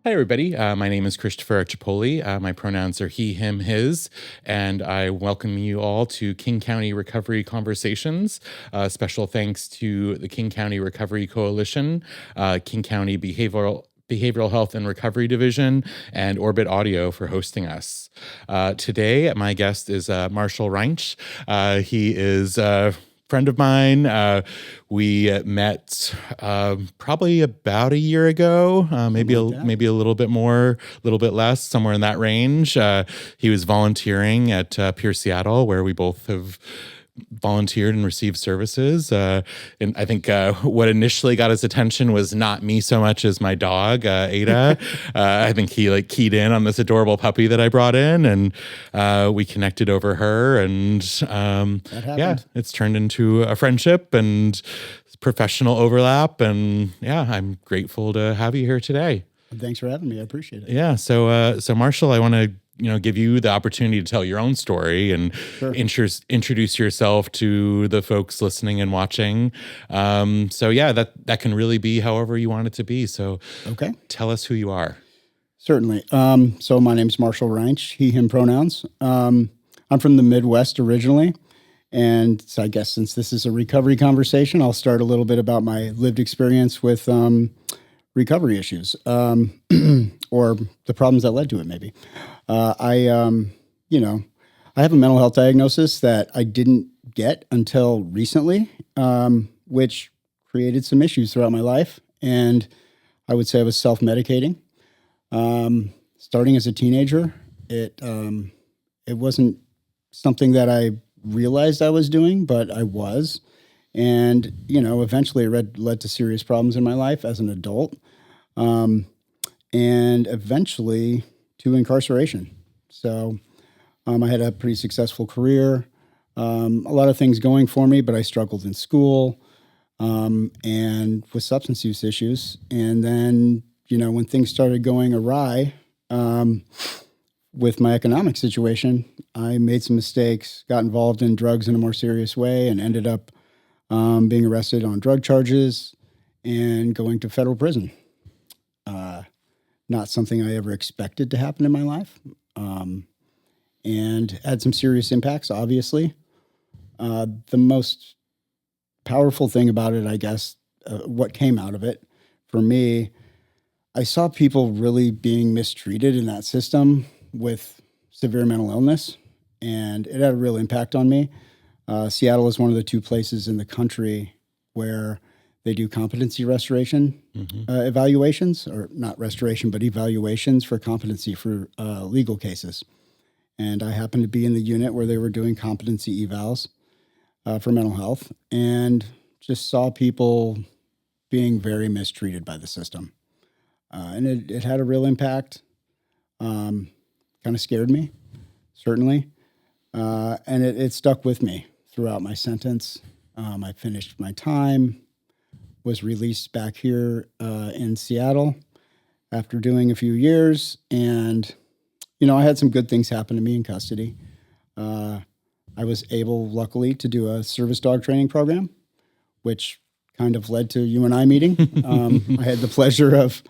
Hi, everybody. My name is Christopher Archiopoli. My pronouns are he, him, his, and I welcome you all to King County Recovery Conversations. Special thanks to the King County Recovery Coalition, King County Behavioral Health and Recovery Division, and Orbit Audio for hosting us. Today, my guest is Marshall Reinsch. He is a friend of mine. We met probably about a year ago, maybe a little bit more, a little bit less, somewhere in that range. He was volunteering at Pure Seattle, where we both have volunteered and received services. And I think what initially got his attention was not me so much as my dog, Ada. I think he keyed in on this adorable puppy that I brought in, and we connected over her. And it's turned into a friendship and professional overlap. And yeah, I'm grateful to have you here today. Thanks for having me. I appreciate it. Yeah. So Marshall, I want to give you the opportunity to tell your own story and introduce yourself to the folks listening and watching. That can really be however you want it to be. So tell us who you are. Certainly. So my name is Marshall Reinsch, he, him pronouns. I'm from the Midwest originally. And so I guess since this is a recovery conversation, I'll start a little bit about my lived experience with recovery issues or the problems that led to it, maybe. I have a mental health diagnosis that I didn't get until recently, which created some issues throughout my life. And I would say I was self-medicating. Starting as a teenager, it wasn't something that I realized I was doing, but I was. And, eventually it led to serious problems in my life as an adult, and eventually to incarceration. So I had a pretty successful career, a lot of things going for me, but I struggled in school and with substance use issues. And then, when things started going awry with my economic situation, I made some mistakes, got involved in drugs in a more serious way, and ended up being arrested on drug charges and going to federal prison. Not something I ever expected to happen in my life, and had some serious impacts, obviously. The most powerful thing about it, I guess, what came out of it for me, I saw people really being mistreated in that system with severe mental illness, and it had a real impact on me. Seattle is one of the two places in the country where they do competency restoration evaluations, or not restoration, but evaluations for competency for legal cases. And I happened to be in the unit where they were doing competency evals for mental health, and just saw people being very mistreated by the system. And it had a real impact, kind of scared me, certainly. And it stuck with me throughout my sentence. I finished my time, was released back here in Seattle after doing a few years. And, I had some good things happen to me in custody. I was able, luckily, to do a service dog training program, which kind of led to you and I meeting. I had the pleasure of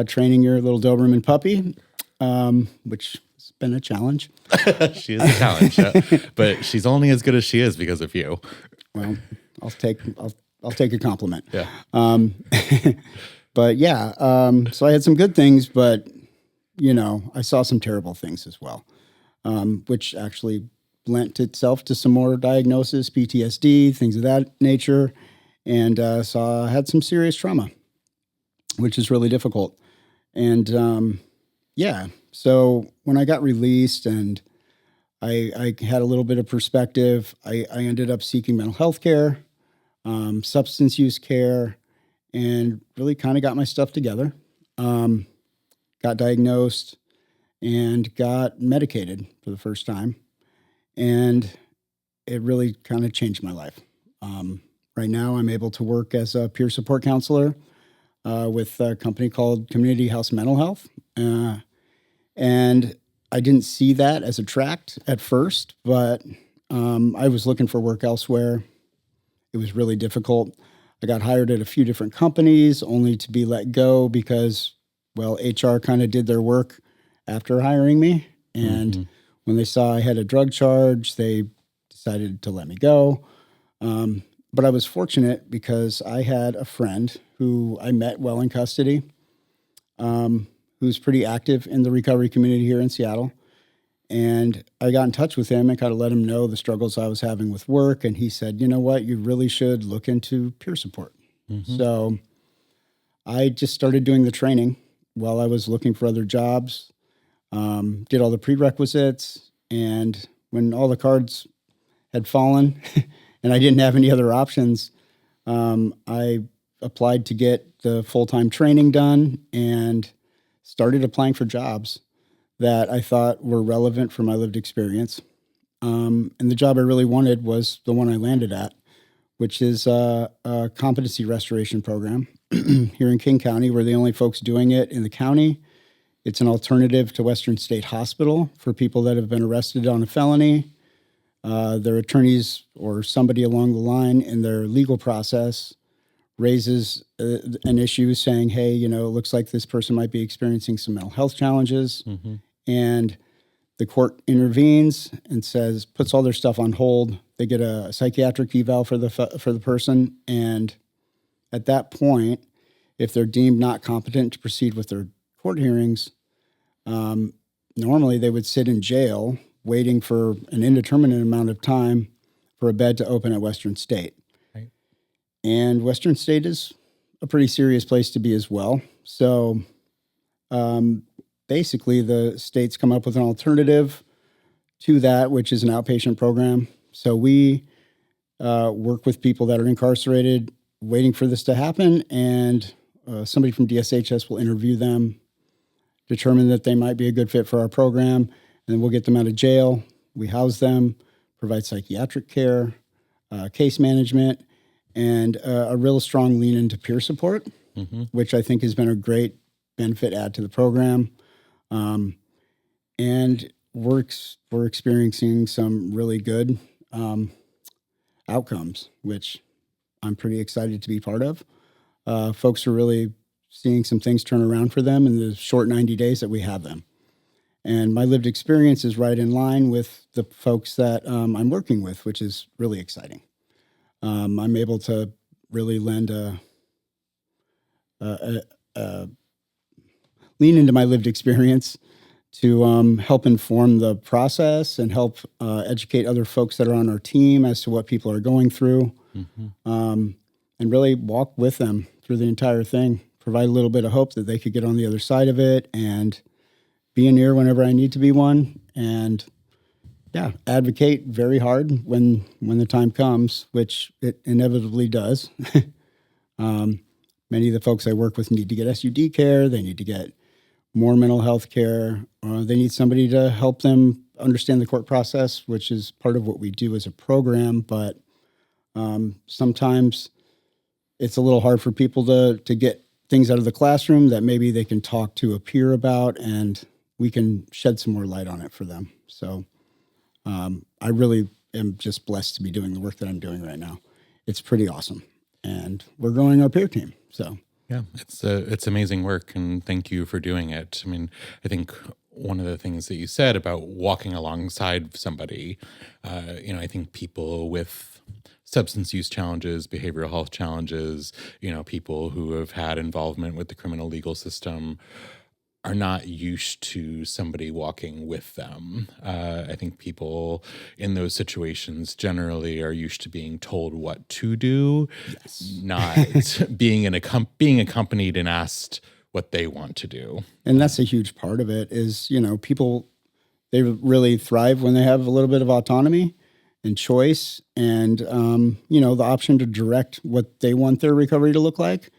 training your little Doberman puppy, which has been a challenge. She is a challenge, but she's only as good as she is because of you. Well, I'll take a compliment. Yeah. But yeah, so I had some good things, but I saw some terrible things as well, which actually lent itself to some more diagnosis, PTSD, things of that nature. And so I had some serious trauma, which is really difficult. And so when I got released and I had a little bit of perspective, I ended up seeking mental health care, substance use care, and really kind of got my stuff together. Got diagnosed and got medicated for the first time. And it really kind of changed my life. Right now, I'm able to work as a peer support counselor with a company called Community House Mental Health. And I didn't see that as a tract at first, but I was looking for work elsewhere. It was really difficult. I got hired at a few different companies only to be let go because Well, HR kind of did their work after hiring me. And when they saw I had a drug charge, they decided to let me go. But I was fortunate because I had a friend who I met while in custody, who's pretty active in the recovery community here in Seattle. And I got in touch with him and kind of let him know the struggles I was having with work. And he said, you know what, you really should look into peer support. So I just started doing the training while I was looking for other jobs, did all the prerequisites. And when all the cards had fallen and I didn't have any other options, I applied to get the full-time training done and started applying for jobs that I thought were relevant for my lived experience. And the job I really wanted was the one I landed at, which is a competency restoration program here in King County. We're the only folks doing it in the county. It's an alternative to Western State Hospital for people that have been arrested on a felony. Their attorneys or somebody along the line in their legal process raises an issue saying, hey, it looks like this person might be experiencing some mental health challenges. And the court intervenes and puts all their stuff on hold. They get a psychiatric eval for the person. And at that point, if they're deemed not competent to proceed with their court hearings, normally they would sit in jail waiting for an indeterminate amount of time for a bed to open at Western State. Right. And Western State is a pretty serious place to be as well. So basically the states come up with an alternative to that, which is an outpatient program. So we work with people that are incarcerated waiting for this to happen, and somebody from DSHS will interview them, determine that they might be a good fit for our program, and then we'll get them out of jail. We house them, provide psychiatric care, case management, and a real strong lean into peer support, which I think has been a great benefit add to the program. And we're experiencing some really good outcomes, which I'm pretty excited to be part of. Folks are really seeing some things turn around for them in the short 90 days that we have them. And my lived experience is right in line with the folks that I'm working with, which is really exciting. I'm able to really lean into my lived experience to help inform the process and help educate other folks that are on our team as to what people are going through, and really walk with them through the entire thing, provide a little bit of hope that they could get on the other side of it, and be an ear whenever I need to be one, and advocate very hard when the time comes, which it inevitably does. Many of the folks I work with need to get SUD care. They need to get more mental health care. They need somebody to help them understand the court process, which is part of what we do as a program. But sometimes it's a little hard for people to get things out of the classroom that maybe they can talk to a peer about, and we can shed some more light on it for them. So I really am just blessed to be doing the work that I'm doing right now. It's pretty awesome. And we're growing our peer team. So yeah, it's amazing work, and thank you for doing it. I mean, I think one of the things that you said about walking alongside somebody, I think people with substance use challenges, behavioral health challenges, people who have had involvement with the criminal legal system are not used to somebody walking with them. I think people in those situations generally are used to being told what to do, not being accompanied and asked what they want to do. And that's a huge part of it is, people, they really thrive when they have a little bit of autonomy and choice and, the option to direct what they want their recovery to look like.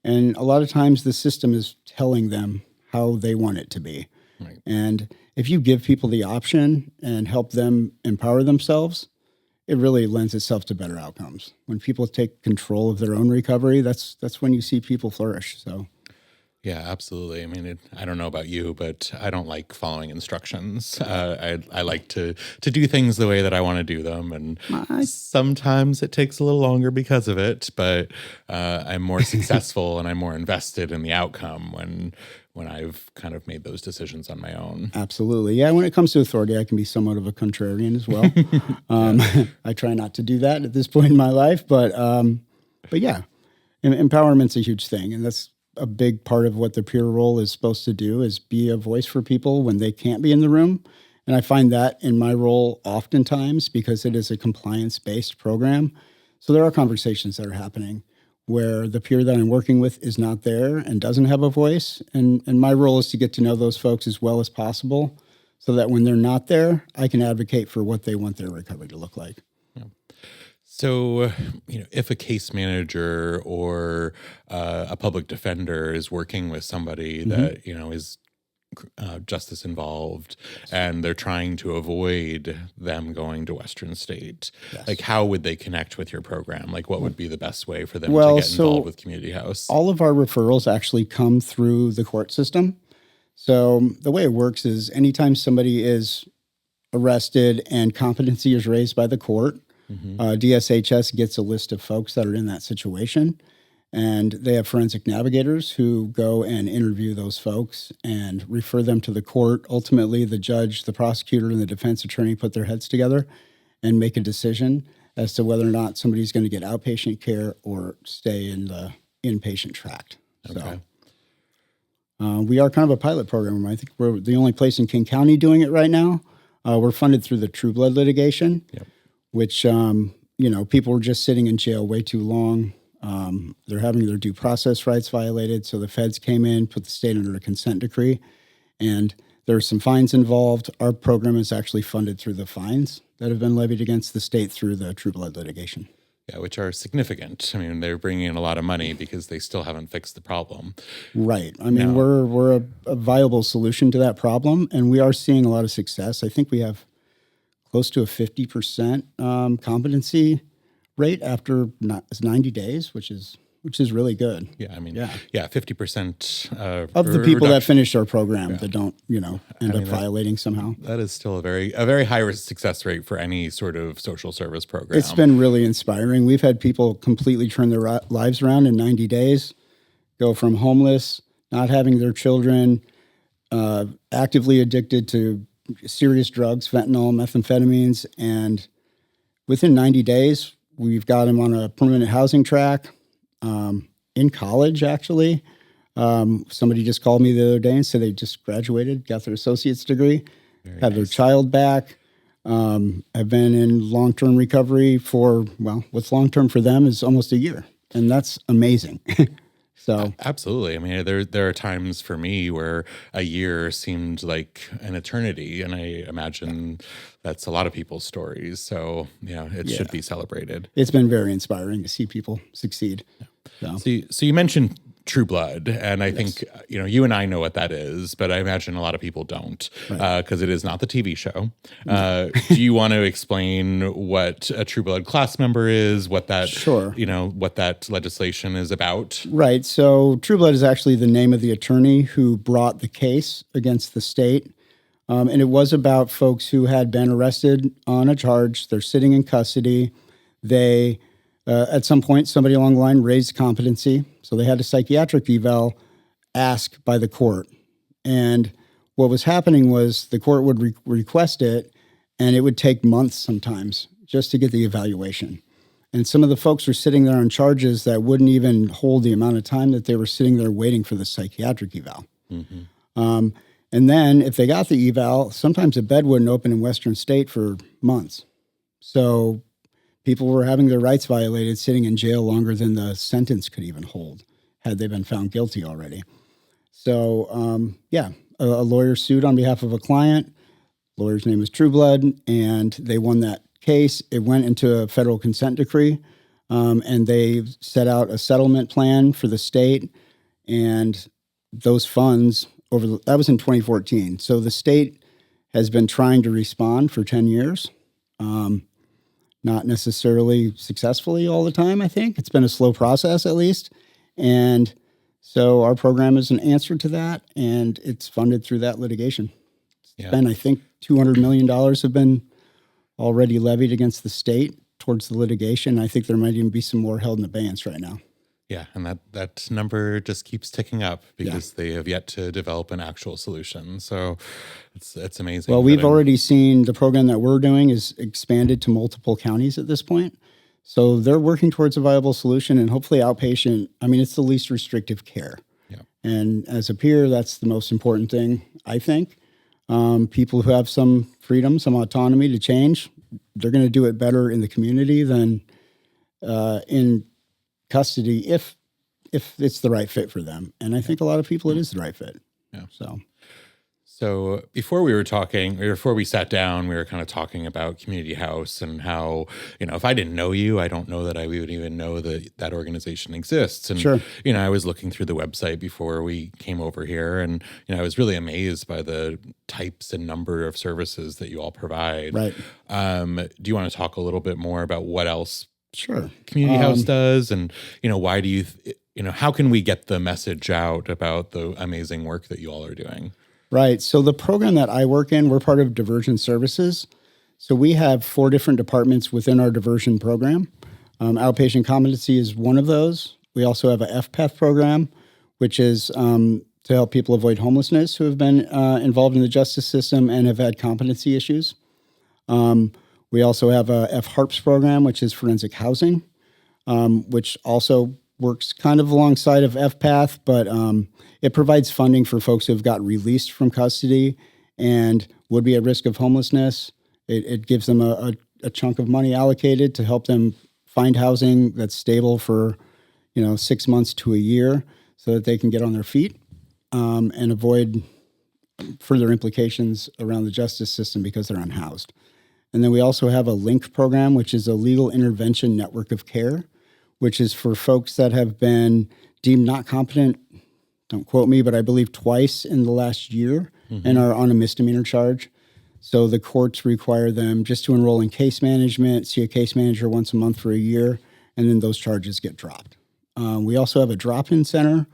And a lot of times the system is telling them how they want it to be. Right. And if you give people the option and help them empower themselves, it really lends itself to better outcomes. When people take control of their own recovery, that's when you see people flourish. Yeah, absolutely. I mean, I don't know about you, but I don't like following instructions. I like to do things the way that I want to do them, and I, sometimes it takes a little longer because of it. But I'm more successful and I'm more invested in the outcome when I've kind of made those decisions on my own. Absolutely. Yeah, when it comes to authority, I can be somewhat of a contrarian as well. Yeah. I try not to do that at this point in my life, but yeah, empowerment's a huge thing, and that's a big part of what the peer role is supposed to do is be a voice for people when they can't be in the room. And I find that in my role oftentimes because it is a compliance-based program. So there are conversations that are happening where the peer that I'm working with is not there and doesn't have a voice. And my role is to get to know those folks as well as possible so that when they're not there, I can advocate for what they want their recovery to look like. Yeah. So, if a case manager or a public defender is working with somebody that, is justice involved and they're trying to avoid them going to Western State, Yes. like how would they connect with your program? Like what would be the best way for them Well, to get involved so with Community House? all of our referrals actually come through the court system. So the way it works is anytime somebody is arrested and competency is raised by the court, DSHS gets a list of folks that are in that situation. And they have forensic navigators who go and interview those folks and refer them to the court. Ultimately, the judge, the prosecutor, and the defense attorney put their heads together and make a decision as to whether or not somebody's going to get outpatient care or stay in the inpatient tract. Okay. So we are kind of a pilot program. I think we're the only place in King County doing it right now. We're funded through the True Blood litigation, which, people were just sitting in jail way too long. They're having their due process rights violated. So the feds came in, put the state under a consent decree, and there are some fines involved. Our program is actually funded through the fines that have been levied against the state through the True Blood litigation. Yeah, which are significant. I mean, they're bringing in a lot of money because they still haven't fixed the problem. Right. I mean, we're a viable solution to that problem, and we are seeing a lot of success. I think we have close to a 50% competency rate after 90 days, which is really good. Yeah, I mean, 50% of the people that finish our program that don't, end up violating somehow. That is still a very high risk success rate for any sort of social service program. It's been really inspiring. We've had people completely turn their lives around in 90 days, go from homeless, not having their children, actively addicted to serious drugs, fentanyl, methamphetamines, and within 90 days, we've got them on a permanent housing track. In college, actually. Somebody just called me the other day and said they just graduated, got their associate's degree, have their child back, have been in long-term recovery for, what's long-term for them is almost a year. And that's amazing. So absolutely. I mean, there are times for me where a year seemed like an eternity, and I imagine that's a lot of people's stories. So it should be celebrated. It's been very inspiring to see people succeed. Yeah. So you mentioned True Blood, and I think you and I know what that is, but I imagine a lot of people don't, because it is not the TV show. Do you want to explain what a True Blood class member is, what that what that legislation is about? Right. So True Blood is actually the name of the attorney who brought the case against the state, and it was about folks who had been arrested on a charge. They're sitting in custody. They at some point, somebody along the line raised competency. So they had a psychiatric eval asked by the court. And what was happening was the court would request it, and it would take months sometimes just to get the evaluation. And some of the folks were sitting there on charges that wouldn't even hold the amount of time that they were sitting there waiting for the psychiatric eval. Mm-hmm. And then if they got the eval, sometimes a bed wouldn't open in Western State for months. So people were having their rights violated, sitting in jail longer than the sentence could even hold, had they been found guilty already. So, a lawyer sued on behalf of a client. Lawyer's name is True Blood, and they won that case. It went into a federal consent decree, and they set out a settlement plan for the state, and those funds that was in 2014. So the state has been trying to respond for 10 years. Not necessarily successfully all the time, I think. It's been a slow process, at least. And So our program is an answer to that, and it's funded through that litigation. Yeah. And I think $200 million have been already levied against the state towards the litigation. I think there might even be some more held in abeyance right now. Yeah, and that number just keeps ticking up because they have yet to develop an actual solution. So it's amazing. Well, we've already seen the program that we're doing is expanded to multiple counties at this point. So they're working towards a viable solution, and hopefully outpatient. I mean, it's the least restrictive care. Yeah. And as a peer, that's the most important thing, I think. People who have some freedom, some autonomy to change, they're going to do it better in the community than in custody if it's the right fit for them. And I think a lot of people, it is the right fit. Yeah. So before we sat down, we were kind of talking about Community House and how, if I didn't know you, I don't know that I would even know that organization exists. And, sure. I was looking through the website before we came over here, and, I was really amazed by the types and number of services that you all provide. Right. Do you want to talk a little bit more about what else Sure. Community House does? And, why do you, how can we get the message out about the amazing work that you all are doing? Right. So the program that I work in, we're part of Diversion Services. So we have 4 different departments within our diversion program. Outpatient competency is one of those. We also have a FPATH program, which is to help people avoid homelessness who have been involved in the justice system and have had competency issues. We also have a FHARPS program, which is forensic housing, which also works kind of alongside of FPATH, but it provides funding for folks who have got released from custody and would be at risk of homelessness. It gives them a chunk of money allocated to help them find housing that's stable for 6 months to a year so that they can get on their feet and avoid further implications around the justice system because they're unhoused. And then we also have a LINK program, which is a legal intervention network of care, which is for folks that have been deemed not competent. Don't quote me, but I believe twice in the last year and are on a misdemeanor charge. So the courts require them just to enroll in case management, see a case manager once a month for a year, and then those charges get dropped. We also have a drop-in center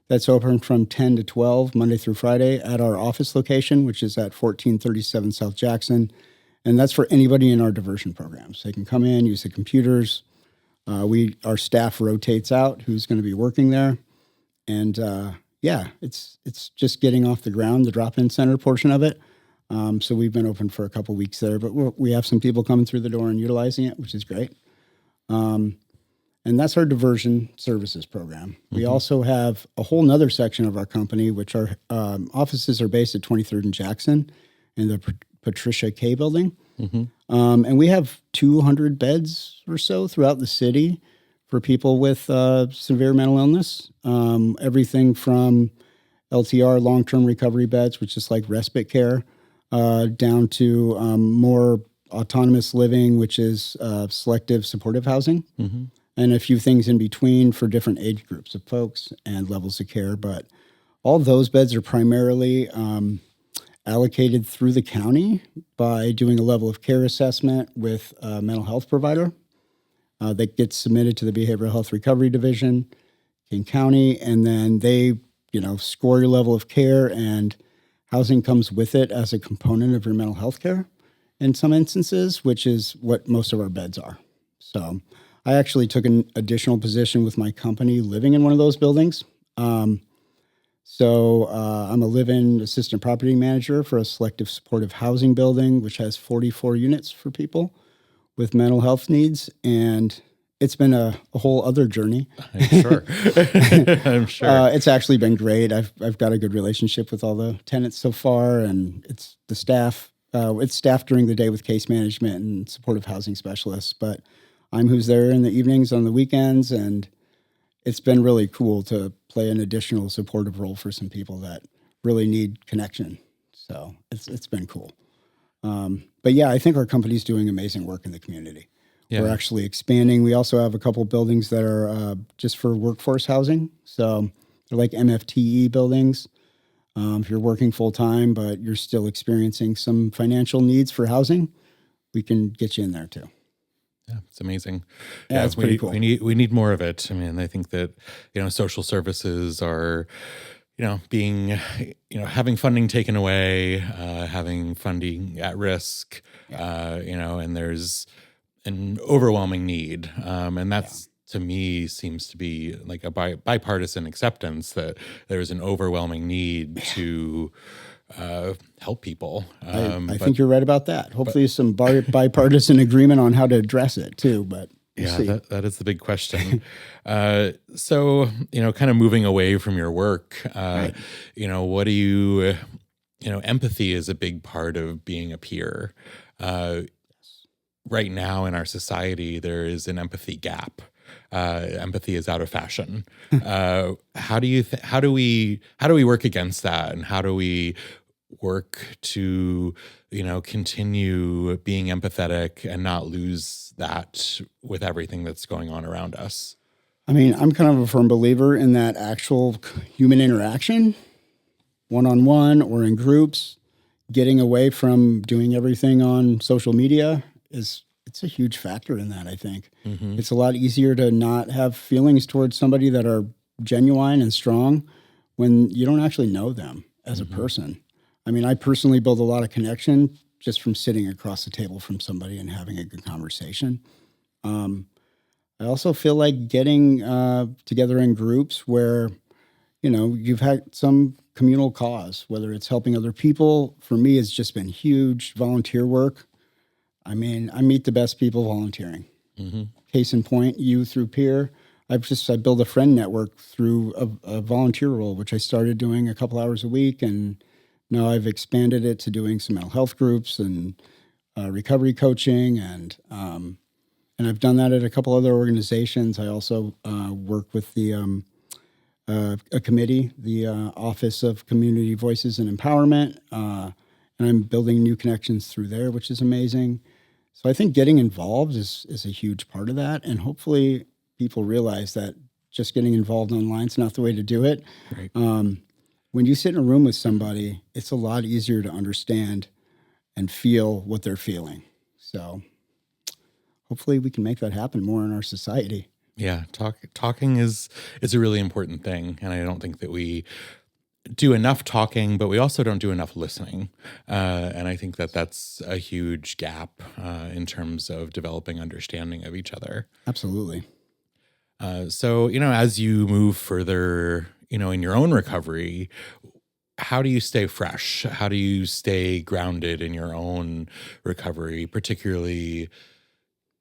that's open from 10 to 12, Monday through Friday, at our office location, which is at 1437 South Jackson. And that's for anybody in our diversion programs. They can come in, use the computers. Our staff rotates out who's going to be working there. And it's just getting off the ground, the drop-in center portion of it. So we've been open for a couple weeks there, but we have some people coming through the door and utilizing it, which is great. And that's our diversion services program. We also have a whole nother section of our company, which our offices are based at 23rd and Jackson in the Patricia K building. And we have 200 beds or so throughout the city for people with severe mental illness. Everything from LTR, long-term recovery beds, which is like respite care, down to more autonomous living, which is selective supportive housing, and a few things in between for different age groups of folks and levels of care. But all those beds are primarily allocated through the county by doing a level of care assessment with a mental health provider that gets submitted to the Behavioral Health Recovery Division, King County, and then they, score your level of care, and housing comes with it as a component of your mental health care in some instances, which is what most of our beds are. So I actually took an additional position with my company living in one of those buildings. So I'm a live-in assistant property manager for a selective supportive housing building, which has 44 units for people with mental health needs. And it's been a whole other journey. I'm sure. I'm sure. It's actually been great. I've got a good relationship with all the tenants so far, and it's the staff. It's staffed during the day with case management and supportive housing specialists, but I'm who's there in the evenings, on the weekends, and it's been really cool to play an additional supportive role for some people that really need connection. So it's been cool. But yeah, I think our company's doing amazing work in the community. Yeah. We're actually expanding. We also have a couple buildings that are just for workforce housing. So they're like MFTE buildings. If you're working full time, but you're still experiencing some financial needs for housing, we can get you in there too. Yeah, it's amazing. Yeah, it's pretty cool. We need more of it. I mean, I think that, social services are, being, having funding taken away, having funding at risk, and there's an overwhelming need. And that's, to me, seems to be like a bipartisan acceptance that there's an overwhelming need to help people. I think you're right about that. Hopefully some bipartisan agreement on how to address it too, but we'll see. That is the big question. So, kind of moving away from your work, Right. What do you, empathy is a big part of being a peer. Right now in our society, there is an empathy gap. Empathy is out of fashion. How do we work against that, and how do we work to continue being empathetic and not lose that with everything that's going on around us? I mean, I'm kind of a firm believer in that actual human interaction, one-on-one or in groups. Getting away from doing everything on social media it's a huge factor in that, I think. Mm-hmm. It's a lot easier to not have feelings towards somebody that are genuine and strong when you don't actually know them as a person. I mean, I personally build a lot of connection just from sitting across the table from somebody and having a good conversation. I also feel like getting together in groups where, you've had some communal cause, whether it's helping other people. For me, it's just been huge. Volunteer work. I mean, I meet the best people volunteering. Mm-hmm. Case in point, you through peer. I build a friend network through a volunteer role, which I started doing a couple hours a week, and now I've expanded it to doing some mental health groups and recovery coaching, and I've done that at a couple other organizations. I also work with the a committee, the Office of Community Voices and Empowerment, and I'm building new connections through there, which is amazing. So I think getting involved is a huge part of that, and hopefully people realize that just getting involved online is not the way to do it. Right. When you sit in a room with somebody, it's a lot easier to understand and feel what they're feeling. So hopefully we can make that happen more in our society. Yeah, talking is a really important thing, and I don't think that we do enough talking, but we also don't do enough listening. And I think that that's a huge gap in terms of developing understanding of each other. Absolutely. So, as you move further, in your own recovery, how do you stay fresh? How do you stay grounded in your own recovery, particularly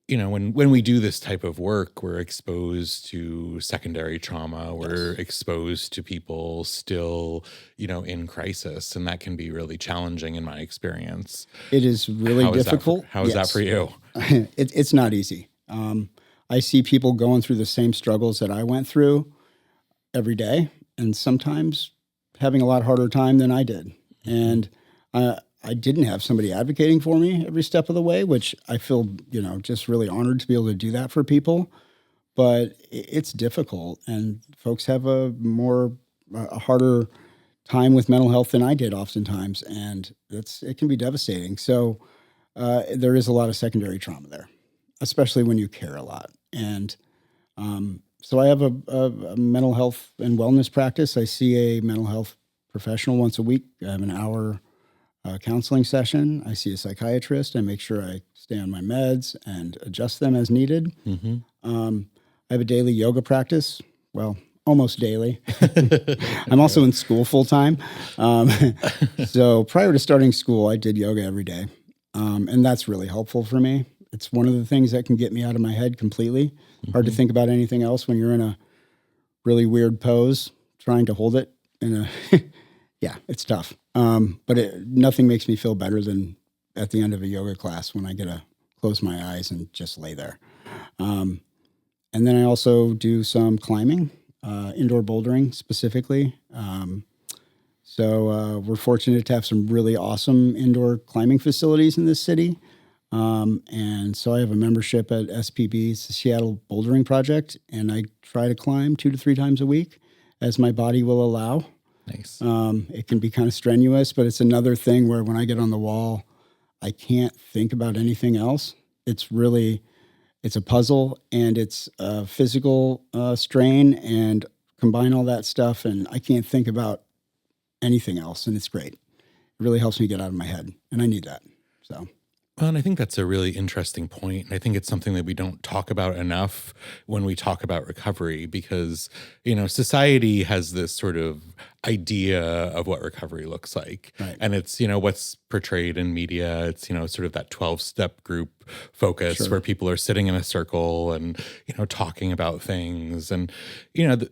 when we do this type of work, we're exposed to secondary trauma. We're exposed to people still, in crisis, and that can be really challenging in my experience. It is really difficult. How is that for you? It's not easy. I see people going through the same struggles that I went through every day, and sometimes having a lot harder time than I did. And I didn't have somebody advocating for me every step of the way, which I feel, just really honored to be able to do that for people. But it's difficult, and folks have a harder time with mental health than I did oftentimes, and it can be devastating. So there is a lot of secondary trauma there, especially when you care a lot. And so I have a mental health and wellness practice. I see a mental health professional once a week. I have an hour counseling session. I see a psychiatrist. I make sure I stay on my meds and adjust them as needed. Mm-hmm. I have a daily yoga practice. Well, almost daily. I'm also in school full time. So prior to starting school, I did yoga every day. And that's really helpful for me. It's one of the things that can get me out of my head completely. Mm-hmm. Hard to think about anything else when you're in a really weird pose, trying to hold it in a, yeah, it's tough. But nothing makes me feel better than at the end of a yoga class when I get to close my eyes and just lay there. And then I also do some climbing, indoor bouldering specifically. So we're fortunate to have some really awesome indoor climbing facilities in this city. And so I have a membership at SPB, it's the Seattle Bouldering Project, and I try to climb 2 to 3 times a week as my body will allow. Nice. It can be kind of strenuous, but it's another thing where when I get on the wall, I can't think about anything else. It's really it's a puzzle, and it's a physical strain, and combine all that stuff, and I can't think about anything else, and it's great. It really helps me get out of my head, and I need that. So. Well, and I think that's a really interesting point. And I think it's something that we don't talk about enough when we talk about recovery because, society has this sort of idea of what recovery looks like. Right. And it's, what's portrayed in media. It's, sort of that 12-step group focus Sure. where people are sitting in a circle and, talking about things and,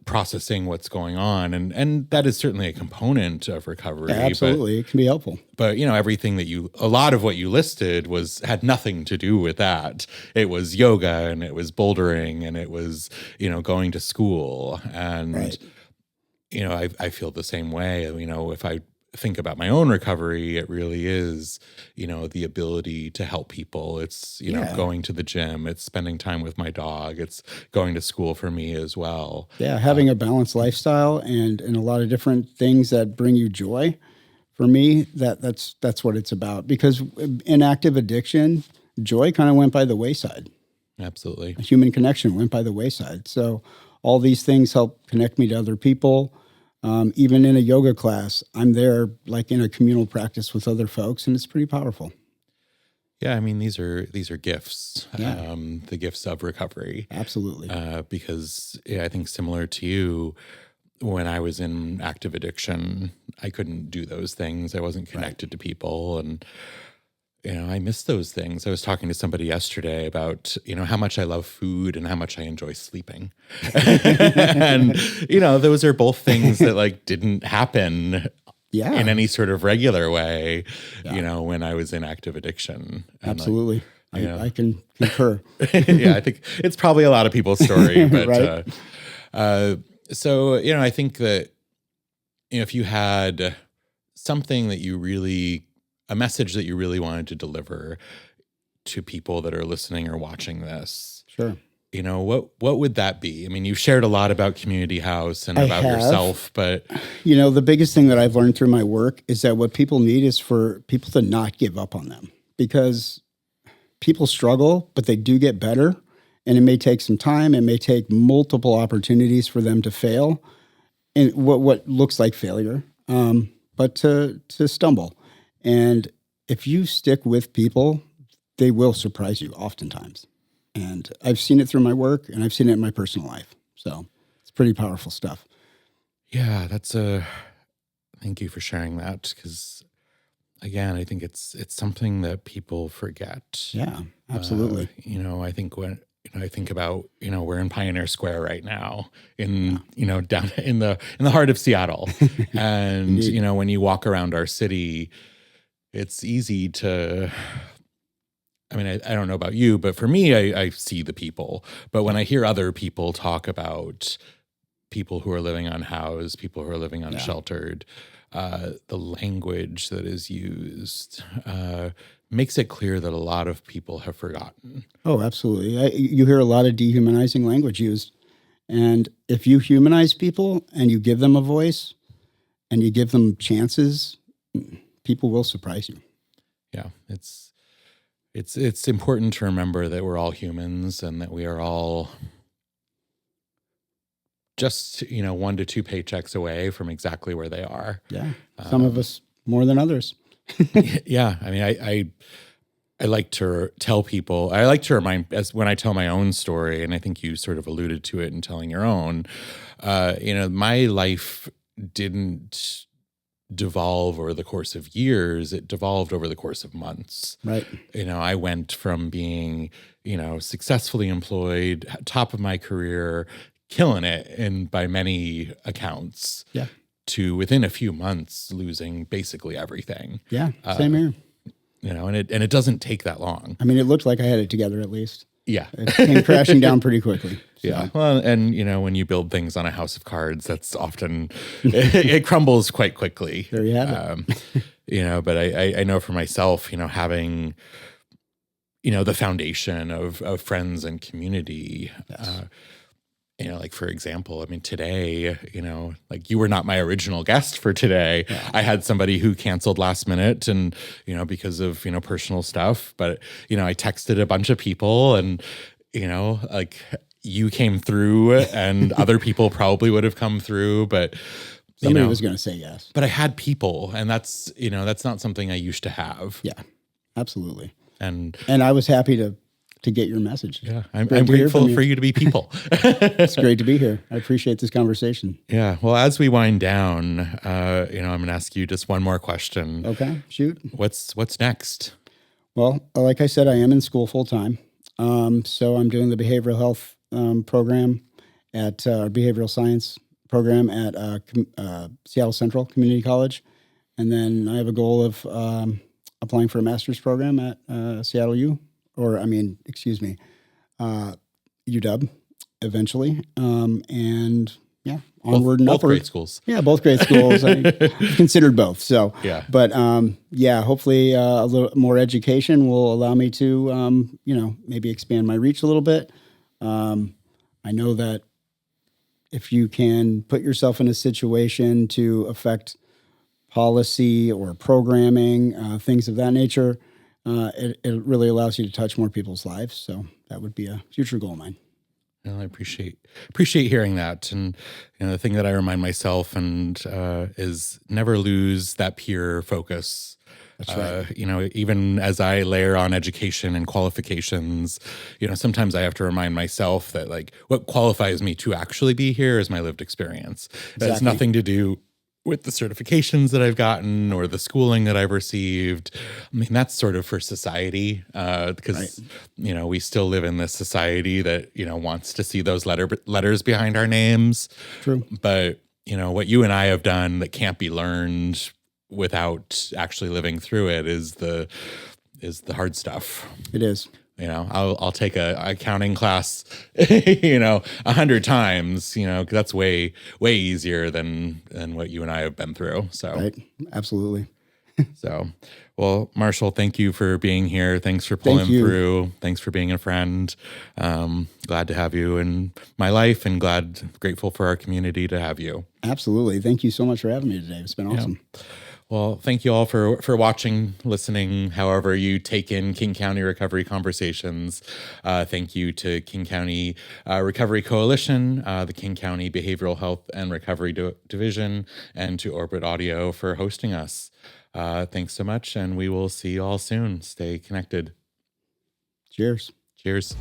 processing what's going on. And that is certainly a component of recovery. Yeah, absolutely. It can be helpful. But, everything a lot of what you listed had nothing to do with that. It was yoga and it was bouldering and it was, going to school. And, Right. I feel the same way. If I think about my own recovery, it really is, the ability to help people. It's, going to the gym. It's spending time with my dog. It's going to school for me as well. Yeah, having a balanced lifestyle and a lot of different things that bring you joy. For me, that's what it's about. Because in active addiction, joy kind of went by the wayside. Absolutely. Human connection went by the wayside. So all these things help connect me to other people. Even in a yoga class, I'm there like in a communal practice with other folks, and it's pretty powerful. Yeah, I mean, these are gifts, Yeah. The gifts of recovery. Absolutely. Because I think similar to you, when I was in active addiction, I couldn't do those things. I wasn't connected to people. And, I miss those things. I was talking to somebody yesterday about, how much I love food and how much I enjoy sleeping. And, those are both things that didn't happen in any sort of regular way, when I was in active addiction. And absolutely. I can concur. Yeah, I think it's probably a lot of people's story. But Right. so, I think that if you had something that a message that you really wanted to deliver to people that are listening or watching this, Sure. What would that be? I mean, you've shared a lot about Community House and about yourself, but the biggest thing that I've learned through my work is that what people need is for people to not give up on them, because people struggle, but they do get better. And it may take some time. It may take multiple opportunities for them to fail in what looks like failure, but to stumble. And if you stick with people, they will surprise you oftentimes. And I've seen it through my work, and I've seen it in my personal life. So it's pretty powerful stuff. Yeah, thank you for sharing that, because again, I think it's something that people forget. Yeah, absolutely. I think when I think about, we're in Pioneer Square right now down in the heart of Seattle. And, when you walk around our city, it's easy to, I mean, I don't know about you, but for me, I see the people. But when I hear other people talk about people who are living unhoused, people who are living unsheltered, the language that is used makes it clear that a lot of people have forgotten. Oh, absolutely. You hear a lot of dehumanizing language used. And if you humanize people and you give them a voice and you give them chances, people will surprise you. Yeah, it's important to remember that we're all humans and that we are all just, 1 to 2 paychecks away from exactly where they are. Yeah. Some of us more than others. Yeah. I mean, I like to tell people, I like to remind, as when I tell my own story, and I think you sort of alluded to it in telling your own, my life didn't devolve over the course of years. It devolved over the course of months. Right. I went from being, successfully employed, top of my career, killing it and by many accounts, to within a few months losing basically everything. Yeah, same here. And it doesn't take that long. I mean, it looked like I had it together at least. Yeah. It came crashing down pretty quickly. So. Yeah. Well, and when you build things on a house of cards, that's often, it crumbles quite quickly. There you have it. But I know for myself, having, the foundation of friends and community, Yes. Like, for example, I mean, today, like you were not my original guest for today. Yeah. I had somebody who canceled last minute and, because of, personal stuff. But, I texted a bunch of people and, like you came through and other people probably would have come through, but somebody was going to say yes. But I had people, and that's not something I used to have. Yeah, absolutely. And I was happy to get your message. Yeah, I'm grateful for you to be people. It's great to be here. I appreciate this conversation. Yeah. Well, as we wind down, I'm going to ask you just one more question. Okay, shoot. What's next? Well, like I said, I am in school full time. So I'm doing the behavioral health program at behavioral science program at Seattle Central Community College. And then I have a goal of applying for a master's program at Seattle U, UW eventually. And yeah, onward and both upward. Great schools. Yeah, both great schools. I considered both. So, yeah. But hopefully a little more education will allow me to, maybe expand my reach a little bit. I know that if you can put yourself in a situation to affect policy or programming, things of that nature, it really allows you to touch more people's lives. So that would be a future goal of mine. Well, I appreciate hearing that. And the thing that I remind myself is never lose that peer focus. That's right. Even as I layer on education and qualifications, sometimes I have to remind myself that like what qualifies me to actually be here is my lived experience. Exactly. It has nothing to do with the certifications that I've gotten or the schooling that I've received. I mean, that's sort of for society because, right. We still live in this society that, wants to see those letters behind our names. True. But, what you and I have done that can't be learned without actually living through it is the hard stuff. It is. I'll take a accounting class, 100 times, 'cause that's way easier than what you and I have been through. So, right. Absolutely. So, well, Marshall, thank you for being here. Thanks for pulling through. Thanks for being a friend. Glad to have you in my life and grateful for our community to have you. Absolutely. Thank you so much for having me today. It's been awesome. Yeah. Well, thank you all for watching, listening, however you take in King County Recovery Conversations. Thank you to King County Recovery Coalition, the King County Behavioral Health and Recovery Division, and to Orbit Audio for hosting us. Thanks so much, and we will see you all soon. Stay connected. Cheers. Cheers.